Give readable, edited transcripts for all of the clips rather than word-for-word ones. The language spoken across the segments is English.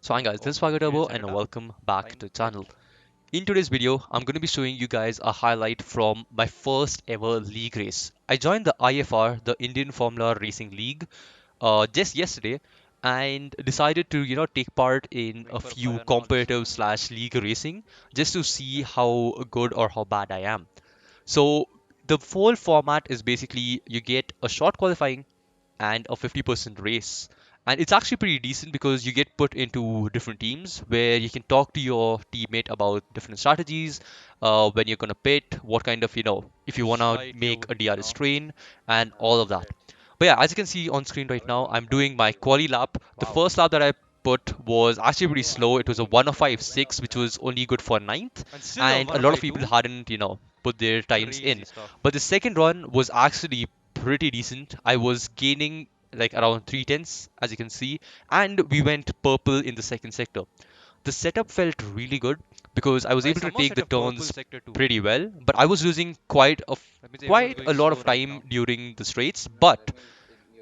So hi guys, this is SwaggerTurbo and welcome back to the channel. In today's video, I'm going to be showing you guys a highlight from my first ever league race. I joined the iFR, the Indian Formula Racing League, just yesterday and decided to take part in a few competitive slash league racing just to see how good or how bad I am. So the full format is basically you get a short qualifying and a 50% race. And it's actually pretty decent because you get put into different teams where you can talk to your teammate about different strategies, when you're gonna pit, what kind of, if you wanna make a DRS train, and all of that. But yeah, as you can see on screen right now, I'm doing my quali lap. The first lap that I put was actually pretty slow. It was a 1:05.6, which was only good for ninth, and a lot of people hadn't, put their times in. But the second run was actually pretty decent. I was gaining like around 3 tenths, as you can see, and we went purple in the second sector. The setup felt really good because I was able to take the turns pretty well, but I was losing quite a lot of time during the straights. But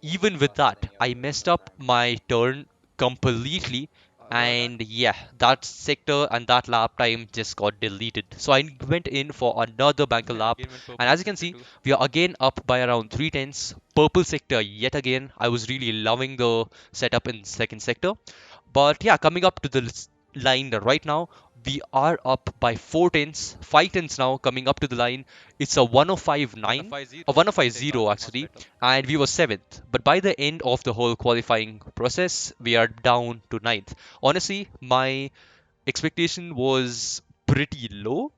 even with that, I messed up my turn completely. And yeah, that sector and that lap time just got deleted. So I went in for another banker lap. And as you can see, we are again up by around 3 tenths. Purple sector yet again. I was really loving the setup in second sector. But yeah, coming up to the line right now, we are up by 4 tenths, 5 tenths now coming up to the line. It's a 1:05.9, a 1:05.0 actually, and we were seventh. But by the end of the whole qualifying process, we are down to ninth. Honestly, my expectation was pretty low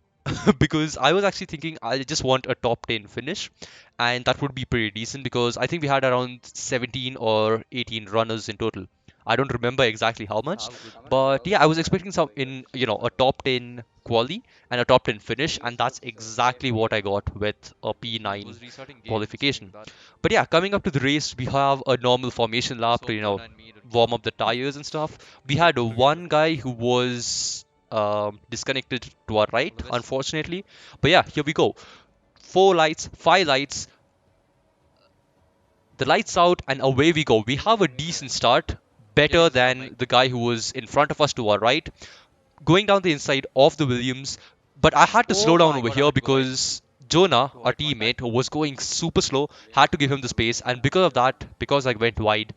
because I was actually thinking I just want a top 10 finish, and that would be pretty decent because I think we had around 17 or 18 runners in total. I don't remember exactly how much, but yeah, I was expecting some in, a top 10 quali and a top 10 finish, and that's exactly what I got with a P9 qualification. But yeah, coming up to the race, we have a normal formation lap to, warm up the tires and stuff. We had one guy who was disconnected to our right, unfortunately. But yeah, here we go. Four lights, five lights, the lights out, and away we go. We have a decent start, better than the guy who was in front of us to our right, going down the inside of the Williams. But I had to slow down over here because Jonah, our teammate, who was going super slow, had to give him the space. And because of that, because I went wide,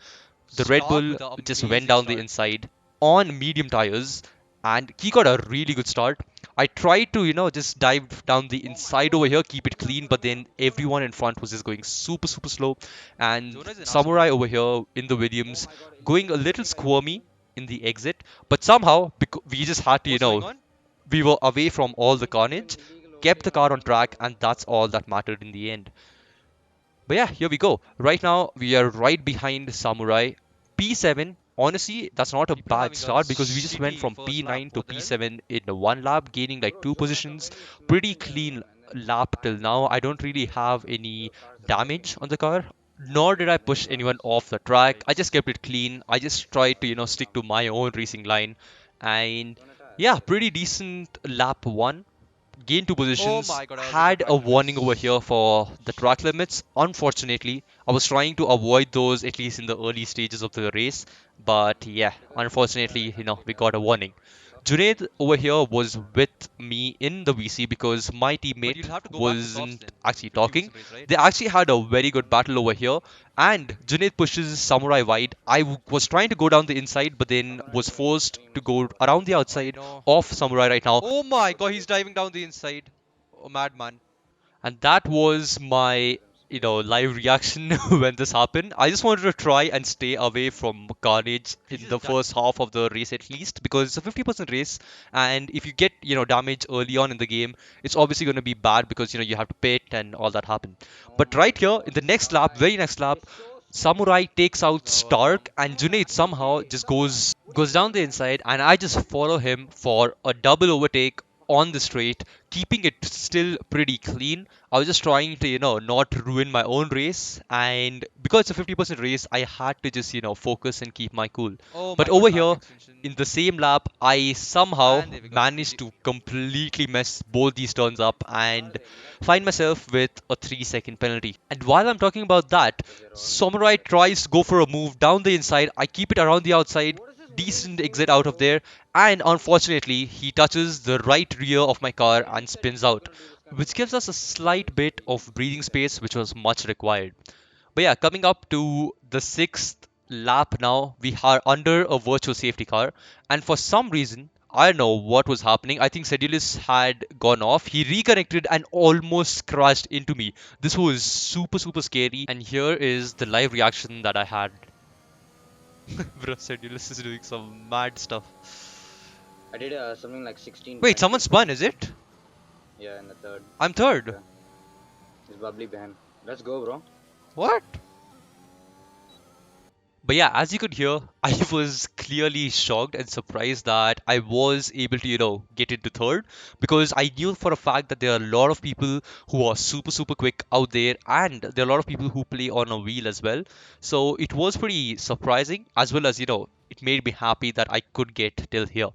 the Red Bull just went down the inside on medium tires, and he got a really good start. I tried to, just dive down the inside over here, keep it clean, but then everyone in front was just going super, super slow. And Samurai over here in the Williams going a little squirmy in the exit, but somehow we just had to, we were away from all the carnage, kept the car on track, and that's all that mattered in the end. But yeah, here we go. Right now, we are right behind Samurai. P7, honestly, that's not a bad start because we just went from P9 to P7 in one lap, gaining like 2 positions. Pretty clean lap till now. I don't really have any damage on the car. Nor did I push anyone off the track. I just kept it clean. I just tried to, stick to my own racing line. And yeah, pretty decent lap one, gained 2 positions, had a warning over here for the track limits. Unfortunately, I was trying to avoid those at least in the early stages of the race, but yeah, unfortunately, we got a warning. Junaid over here was with me in the VC because my teammate wasn't actually talking. They actually had a very good battle over here, and Junaid pushes Samurai wide. Was trying to go down the inside, but then was forced to go around the outside of Samurai right now. Oh my god, he's driving down the inside. Oh, madman. And that was my, live reaction when this happened. I just wanted to try and stay away from carnage in the first half of the race at least because it's a 50% race, and if you get, damage early on in the game, it's obviously going to be bad because, you have to pit and all that happen. But right here in the next lap, very next lap, Samurai takes out Stark, and Junaid somehow just goes down the inside, and I just follow him for a double overtake on the straight, keeping it still pretty clean. I was just trying to, not ruin my own race, and because it's a 50% race, I had to just, focus and keep my cool. Oh But my god, over lap here, extension. in the same lap, I somehow And there we go. managed to completely mess both these turns up and find myself with a 3-second penalty. And while I'm talking about that, Samurai tries to go for a move down the inside. I keep it around the outside, decent exit out of there, and unfortunately, he touches the right rear of my car and spins out, which gives us a slight bit of breathing space, which was much required. But yeah, coming up to the sixth lap now, we are under a virtual safety car, and for some reason, I don't know what was happening. I think Sedulus had gone off. He reconnected and almost crashed into me. This was super, super scary. And here is the live reaction that I had. Bro, Sedulus is doing some mad stuff. I did something like 16 Wait, times. someone spun, is it? Yeah, in the third. I'm third. Yeah. It's bubbly behind. Let's go, bro. What? But yeah, as you could hear, I was clearly shocked and surprised that I was able to, get into third because I knew for a fact that there are a lot of people who are super, super quick out there, and there are a lot of people who play on a wheel as well. So it was pretty surprising, as well as, it made me happy that I could get till here.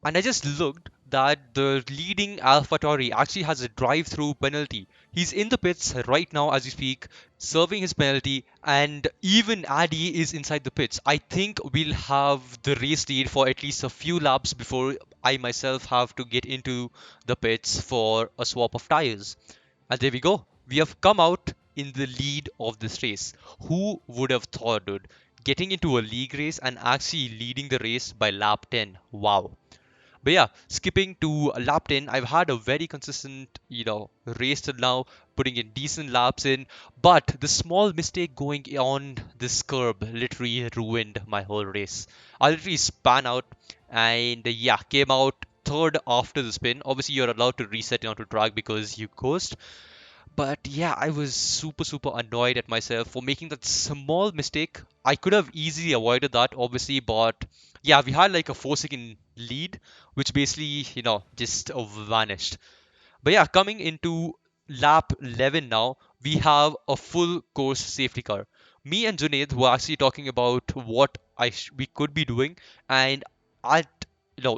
And I just looked that the leading AlphaTauri actually has a drive-through penalty. He's in the pits right now as we speak, serving his penalty, and even Addy is inside the pits. I think we'll have the race lead for at least a few laps before I myself have to get into the pits for a swap of tires. And there we go. We have come out in the lead of this race. Who would have thought, dude? Getting into a league race and actually leading the race by lap 10. Wow. But yeah, skipping to lap 10, I've had a very consistent, race till now, putting in decent laps in. But the small mistake going on this curb literally ruined my whole race. I literally span out and yeah, came out third after the spin. Obviously, you're allowed to reset onto track because you coast. But yeah, I was super, super annoyed at myself for making that small mistake. I could have easily avoided that, obviously, but yeah, we had like a 4-second lead, which basically, just vanished. But yeah, coming into lap 11 now, we have a full course safety car. Me and Junaid were actually talking about what we could be doing, and at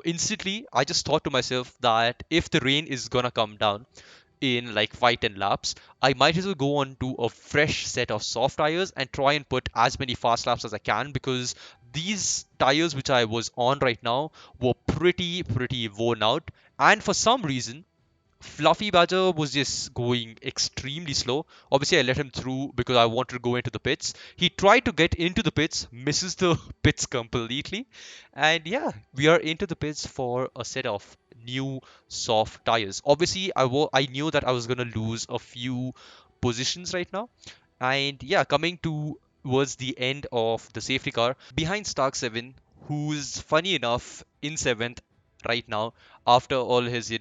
instantly, I just thought to myself that if the rain is gonna come down in like 5-10 laps, I might as well go on to a fresh set of soft tires and try and put as many fast laps as I can because these tires which I was on right now were pretty worn out, and for some reason Fluffy Badger was just going extremely slow. Obviously, I let him through because I wanted to go into the pits. He tried to get into the pits, misses the pits completely. And yeah, we are into the pits for a set of new soft tires. Obviously, I knew that I was going to lose a few positions right now. And yeah, coming towards the end of the safety car, behind Stark 7, who's funny enough in 7th right now after all his,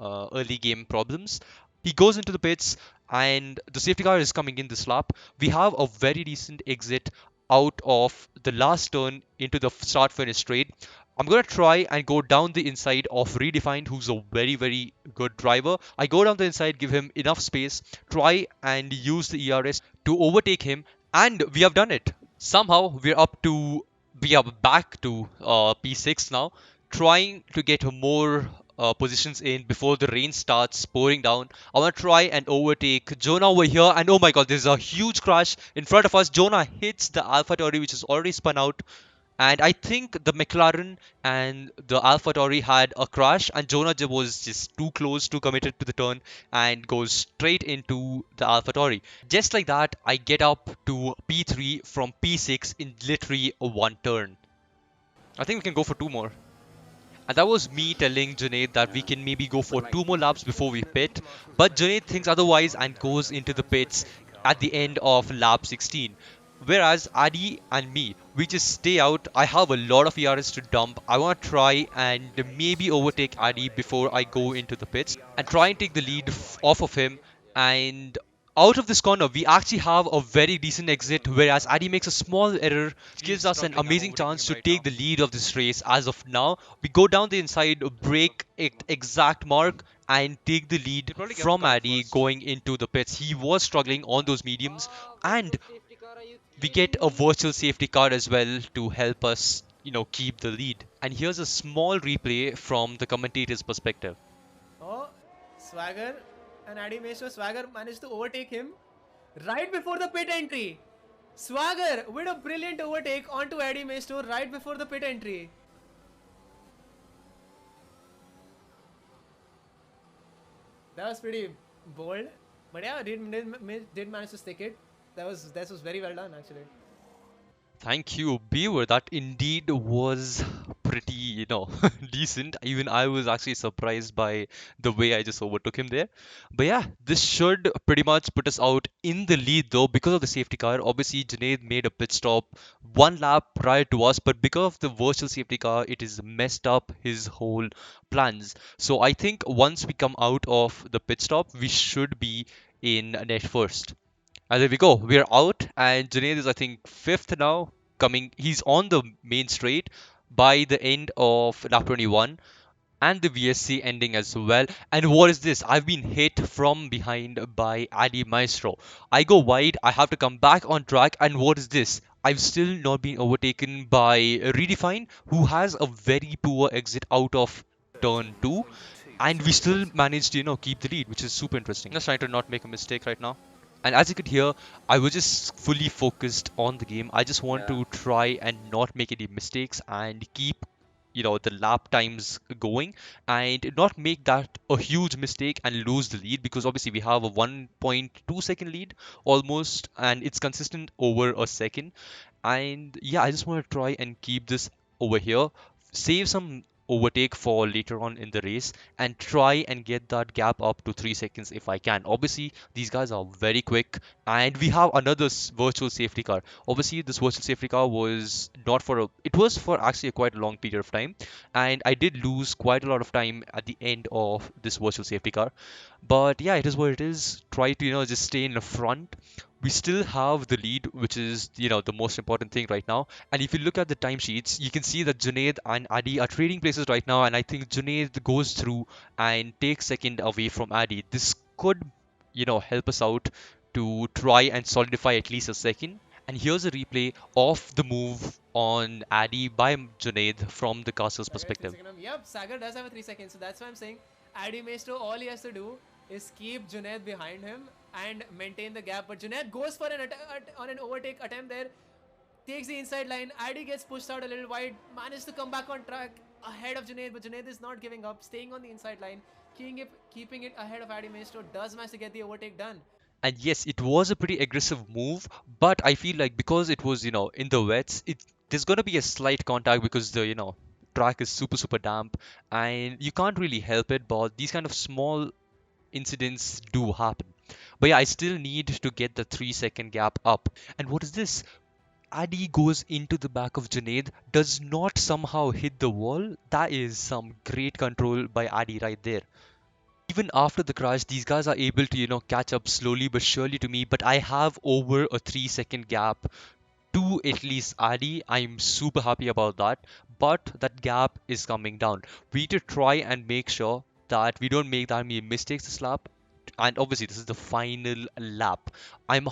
early game problems. He goes into the pits and the safety car is coming in this lap. We have a very decent exit out of the last turn into the start finish straight. I'm going to try and go down the inside of Redefined, who's a very good driver. I go down the inside, give him enough space, try and use the ERS to overtake him, and we have done it. Somehow we are back to P6 now, trying to get more positions in before the rain starts pouring down. I want to try and overtake Jonah over here, and oh my god, there's a huge crash in front of us. Jonah hits the AlphaTauri, which is already spun out, and I think the McLaren and the AlphaTauri had a crash, and Jonah was just too close, too committed to the turn, and goes straight into the AlphaTauri. Just like that, I get up to P3 from P6 in literally one turn. I think we can go for two more. And that was me telling Junaid that we Yeah. can maybe go for But my two more laps before we pit. But Junaid thinks otherwise and goes into the pits at the end of lap 16. Whereas Adi and me, we just stay out. I have a lot of ERS to dump. I want to try and maybe overtake Adi before I go into the pits and try and take the lead off of him. And out of this corner, we actually have a very decent exit, whereas Adi makes a small error, which gives He's us an struggling. I'm amazing overtaking chance him to right take now. the lead of this race as of now. We go down the inside, break it exact mark, and take the lead He'll probably get the from car Adi first. going into the pits. He was struggling on those mediums, and virtual safety car, are you we get kidding a me? virtual safety car as well to help us, keep the lead. And here's a small replay from the commentator's perspective. Oh, Swagger and Addy Swagger managed to overtake him right before the pit entry. Swagger with a brilliant overtake onto Eddie Maisto right before the pit entry. That was pretty bold, but yeah, did manage to stick it. That was very well done actually. Thank you, Beaver. That indeed was pretty, decent. Even I was actually surprised by the way I just overtook him there. But yeah, this should pretty much put us out in the lead though because of the safety car. Obviously, Junaid made a pit stop one lap prior to us, but because of the virtual safety car, it has messed up his whole plans. So I think once we come out of the pit stop, we should be in net first. And there we go. We're out, and Junaid is, I think, fifth now. He's on the main straight by the end of lap 21, and the VSC ending as well. And what is this? I've been hit from behind by Adi Maestro. I go wide, I have to come back on track, and what is this? I've still not been overtaken by Redefine, who has a very poor exit out of turn 2, and we still managed to, keep the lead, which is super interesting. Just trying to not make a mistake right now. And as you could hear, I was just fully focused on the game. I just want Yeah. to try and not make any mistakes and keep, the lap times going and not make that a huge mistake and lose the lead, because obviously we have a 1.2-second lead almost, and it's consistent over a second. And yeah, I just want to try and keep this over here, save some overtake for later on in the race, and try and get that gap up to 3 seconds if I can. Obviously, these guys are very quick, and we have another virtual safety car. Obviously, this virtual safety car was not for it was for actually a quite a long period of time, and I did lose quite a lot of time at the end of this virtual safety car. But yeah, it is what it is. Try to, just stay in the front. We still have the lead, which is, the most important thing right now. And if you look at the timesheets, you can see that Junaid and Adi are trading places right now. And I think Junaid goes through and takes second away from Adi. This could, help us out to try and solidify at least a second. And here's a replay of the move on Adi by Junaid from the caster's Sagar, perspective. Yep, Sagar does have a 3 seconds, so that's why I'm saying Adi Maestro, all he has to do is keep Junaid behind him and maintain the gap. But Junaid goes for on an overtake attempt there, takes the inside line. Adi gets pushed out a little wide, manages to come back on track ahead of Junaid, but Junaid is not giving up, staying on the inside line, keeping it ahead of Adi Maestro, does manage to get the overtake done. And yes, it was a pretty aggressive move, but I feel like because it was, in the wets, there's gonna be a slight contact because the, track is super super damp, and you can't really help it, but these kind of small incidents do happen. But yeah, I still need to get the 3 second gap up. And what is this? Adi goes into the back of Junaid, does not somehow hit the wall. That is some great control by Adi right there. Even after the crash, these guys are able to, catch up slowly but surely to me. But I have over a 3 second gap to at least Adi. I'm super happy about that. But that gap is coming down. We need to try and make sure that we don't make that many mistakes this lap. And obviously, this is the final lap. I'm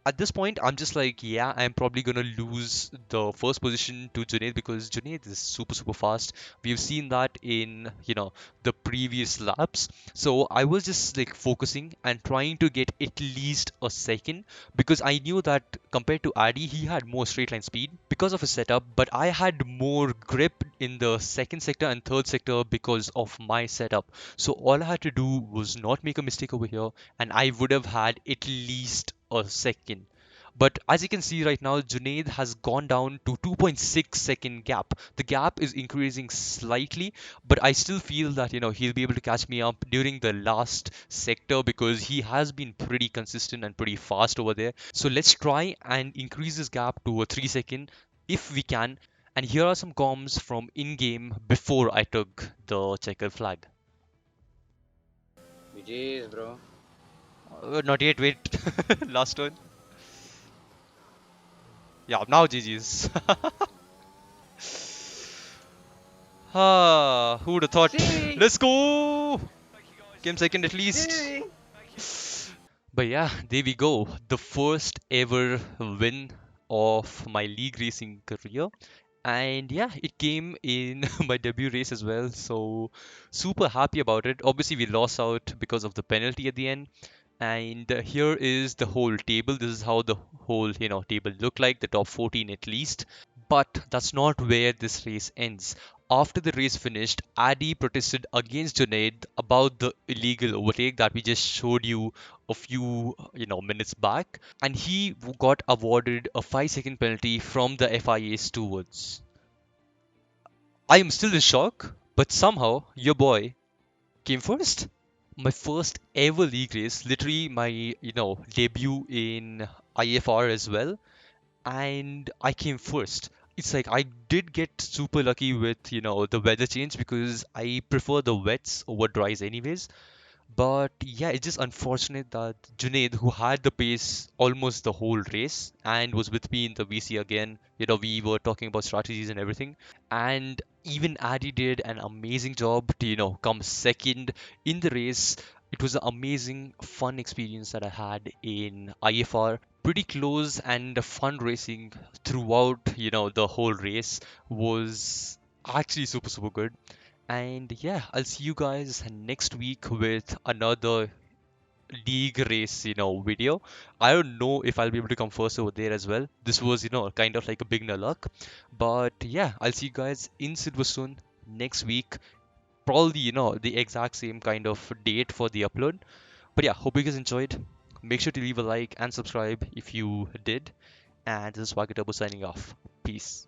at this point, I'm just like, yeah, I'm probably gonna lose the first position to Junaid because Junaid is super, super fast. We've seen that in, the previous laps. So I was just like focusing and trying to get at least a second because I knew that compared to Adi, he had more straight line speed because of his setup, but I had more grip in the second sector and third sector because of my setup. So all I had to do was not make a mistake over here, and I would have had at least a second. But as you can see right now, Junaid has gone down to 2.6 second gap. The gap is increasing slightly, but I still feel that he'll be able to catch me up during the last sector because he has been pretty consistent and pretty fast over there. So let's try and increase this gap to a 3 second if we can. And here are some comms from in-game before I took the checkered flag. GG's, bro. Not yet, wait. Last one. Yeah, now GG's. Who would have thought? See? Let's go! Came second at least. See? But yeah, there we go. The first ever win of my league racing career. And yeah, it came in my debut race as well. So super happy about it. Obviously, we lost out because of the penalty at the end. And here is the whole table. This is how the whole table looked like, the top 14 at least. But that's not where this race ends. After the race finished, Adi protested against Junaid about the illegal overtake that we just showed you a few minutes back, and he got awarded a 5-second penalty from the FIA stewards. I am still in shock, but somehow your boy came first. My first ever league race, literally my debut in IFR as well, and I came first. It's like I did get super lucky with the weather change because I prefer the wets over dries anyways. But yeah, it's just unfortunate that Junaid, who had the pace almost the whole race and was with me in the VC again, we were talking about strategies and everything. And even Adi did an amazing job to, come second in the race. It was an amazing, fun experience that I had in IFR. Pretty close and fun racing throughout, the whole race was actually super, super good. And yeah, I'll see you guys next week with another league race, video. I don't know if I'll be able to come first over there as well. This was, kind of like a beginner luck. But yeah, I'll see you guys in Silverstone next week. Probably, the exact same kind of date for the upload. But yeah, hope you guys enjoyed. Make sure to leave a like and subscribe if you did. And this is SwaggerTurbo signing off. Peace.